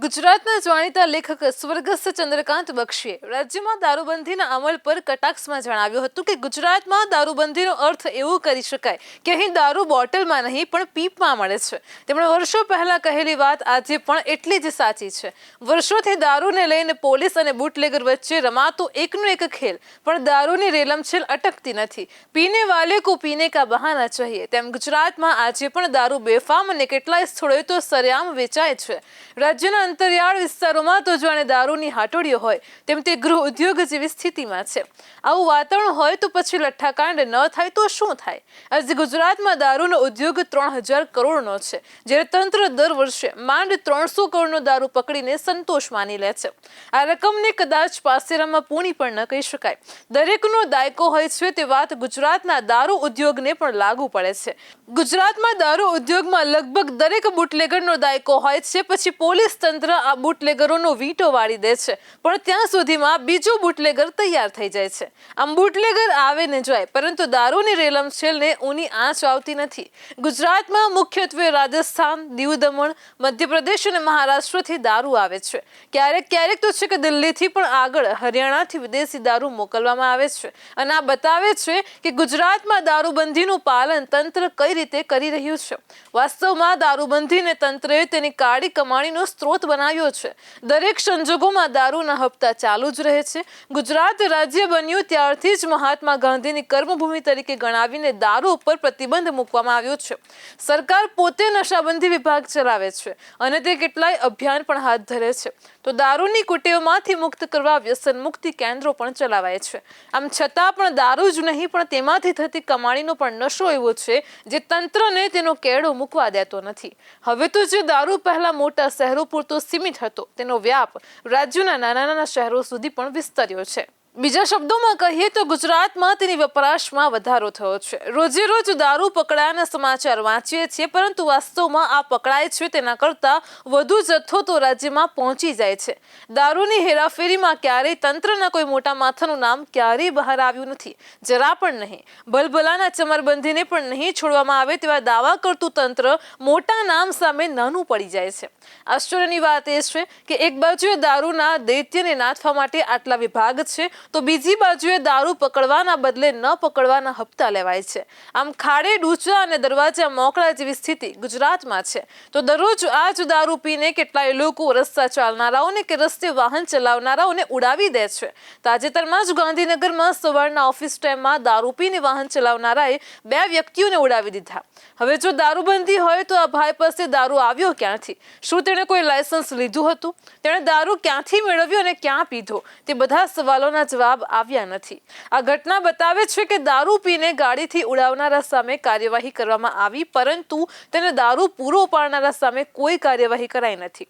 ગુજરાતના જાણીતા લેખક સ્વર્ગસ્થ ચંદ્રકાંત બક્ષીએ રાજ્યમાં દારૂબંધીના અમલ પર કટાક્ષમાં જણાવ્યું હતું કે ગુજરાતમાં દારૂબંધીનો અર્થ એવો કરી શકાય કે અહીં દારૂ બોટલમાં નહીં પણ પીપમાં મળે છે। તેમણે વર્ષો પહેલા કહેલી વાત આજે પણ એટલી જ સાચી છે। વર્ષોથી દારૂને લઈને પોલીસ અને બુટલેગર વચ્ચે રમાતો એકનો એક ખેલ પણ દારૂની રેલમછેલ અટકતી નથી। પીને વાલે કો પીને કા બહાના ચાહીએ તેમ ગુજરાતમાં આજે પણ દારૂ બેફામ અને કેટલાય સ્થળોએ તો સરેઆમ વેચાય છે। રાજ્યના અંતરિયાળ વિસ્તારોમાં તો જાણે દારૂની હાટોડીઓ હોય તેમ તે ગૃહ ઉદ્યોગ જેવી સ્થિતિમાં છે। આવું વાતાવરણ હોય તો પછી લઠ્ઠાકાંડ ન થાય તો શું થાય? આજે ગુજરાતમાં દારૂનો ઉદ્યોગ 3000 કરોડનો છે, જ્યારે તંત્ર દર વર્ષે માંડ 300 કરોડનો દારૂ પકડીને સંતોષ માની લે છે। આ રકમને કદાચ પાસેરામાં પૂણી પણ ન કહી શકાય। દરેકનો દાયકો હોય છે તે વાત ગુજરાતના દારૂ ઉદ્યોગને પણ લાગુ પડે છે। ગુજરાતમાં દારૂ ઉદ્યોગમાં લગભગ દરેક બુટલેગરનો દાયકો હોય છે, પછી પોલીસ તંત્ર આ બુટલેગરોનો વીંટો વાળી દે છે, પણ ત્યાં સુધીમાં બીજો બુટલેગર તૈયાર થઈ જાય છે। આમ બુટલેગર આવે ને જાય, પરંતુ દારૂની રેલમછેલને ઊની આંચ આવતી નથી। ગુજરાતમાં મુખ્યત્વે રાજસ્થાન, દીવ દમણ, મધ્યપ્રદેશ અને મહારાષ્ટ્રથી દારૂ આવે છે। ક્યારેક તો છે કે દિલ્હીથી પણ આગળ હરિયાણાથી વિદેશી દારૂ મોકલવામાં આવે છે, અને આ બતાવે છે કે ગુજરાતમાં દારૂબંધીનું પાલન તંત્ર કઈ રીતે કરી રહ્યું છે। વાસ્તવમાં દારૂબંધીને તંત્રએ તેની કાળી કમાણીનો સ્ત્રોત બનાવ્યો છે। દરેક સંજોગોમાં દારૂના હપ્તા ચાલુ જ રહે છે। ગુજરાત રાજ્ય બન્યું ત્યારથી જ મહાત્મા ગાંધીની કર્મભૂમિ તરીકે ગણાવીને દારૂ ઉપર પ્રતિબંધ મૂકવામાં આવ્યો છે। સરકાર પોતે નશાબંધી વિભાગ ચલાવે છે અને તે કેટલાય અભિયાન પણ હાથ ધરે છે, તો દારૂની કુટેવમાંથી મુક્ત કરવા વ્યસન મુક્તિ કેન્દ્રો પણ ચલાવાય છે। આમ છતાં પણ દારૂ જ નહીં પણ તેમાંથી થતી કમાણીનો પણ નશો એવો છે જે તંત્રને તેનો કેળો મૂકવા દેતો નથી। હવે તો જે દારૂ પહેલા મોટા શહેરો પૂરતો સીમિત હતો તેનો વ્યાપ રાજ્યના નાના શહેરો સુધી પણ વિસ્તર્યો છે। બીજા શબ્દોમાં કહીએ તો ગુજરાતમાં તેની વપરાશમાં વધારો થયો છે। રોજે રોજ દારૂ પકડાયાના સમાચાર વાંચીએ છીએ, પરંતુ વાસ્તવમાં આ પકડાય છે તેના કરતાં વધુ જથ્થો તો રાજ્યમાં પહોંચી જાય છે। દારૂની હેરાફેરીમાં ક્યારેય તંત્રના કોઈ મોટા માથાનું નામ ક્યારેય બહાર આવ્યું નથી, જરા પણ નહીં। ભલભલાના ચમરબંધીને પણ નહીં છોડવામાં આવે તેવા દાવા કરતું તંત્ર મોટા નામ સામે નાનું પડી જાય છે। આશ્ચર્યની વાત એ છે કે એક બાજુએ દારૂના દૈત્યને નાથવા માટે આટલા વિભાગ છે, તો બીજી બાજુએ દારૂ પકડવાના બદલે ન પકડવાના હપ્તા લેવાય છે। આમ ખાડે ડૂચા અને દરવાજા મોકળા જેવી સ્થિતિ ગુજરાતમાં છે। તો દરરોજ આ જ દારૂ પીને કેટલાય લોકો રસ્તા ચાલનારાઓને કે રસ્તે વાહન ચલાવનારાઓને ઉડાવી દે છે। તાજેતરમાં જ ગાંધીનગરમાં સવારના ઓફિસ ટાઈમમાં દારૂ પીને વાહન ચલાવનારાએ 2 વ્યક્તિઓને ઉડાવી દીધા। હવે જો દારૂબંધી હોય તો આ ભાઈ પાસે દારૂ આવ્યો ક્યાંથી? શું તેણે કોઈ લાયસન્સ લીધું હતું? તેણે દારૂ ક્યાંથી મેળવ્યો અને ક્યાં પીધો? તે બધા સવાલોના જવાબ આવ્યા નથી। આ ઘટના બતાવે છે કે દારૂ પીને ગાડીથી ઉડાવનારા સામે કાર્યવાહી કરવામાં આવી, પરંતુ તેને દારૂ પૂરો પાડનારા સામે કોઈ કાર્યવાહી કરાઈ નથી।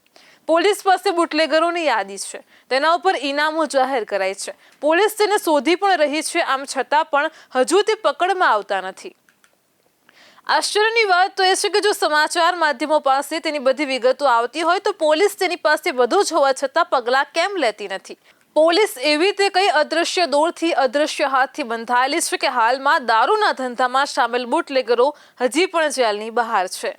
પોલીસ પાસે બુટલેગરોની યાદી છે, તેના ઉપર ઇનામો જાહેર કરાય છે, પોલીસ તેને શોધી પણ રહી છે, આમ છતાં પણ હજુ તે પકડમાં આવતા નથી। આશ્ચર્યની વાત તો એ છે કે જો સમાચાર માધ્યમો પાસે તેની બધી વિગતો આવતી હોય તો પોલીસ તેની પાસે બધું જ હોવા છતાં પગલાં કેમ લેતી નથી? પોલીસ એવી તે કઈ અદ્રશ્ય દોરથી અદ્રશ્ય હાથથી બંધાયેલી છે કે હાલમાં દારૂના ધંધામાં સામેલ બુટલેગરો હજી પણ જેલની બહાર છે।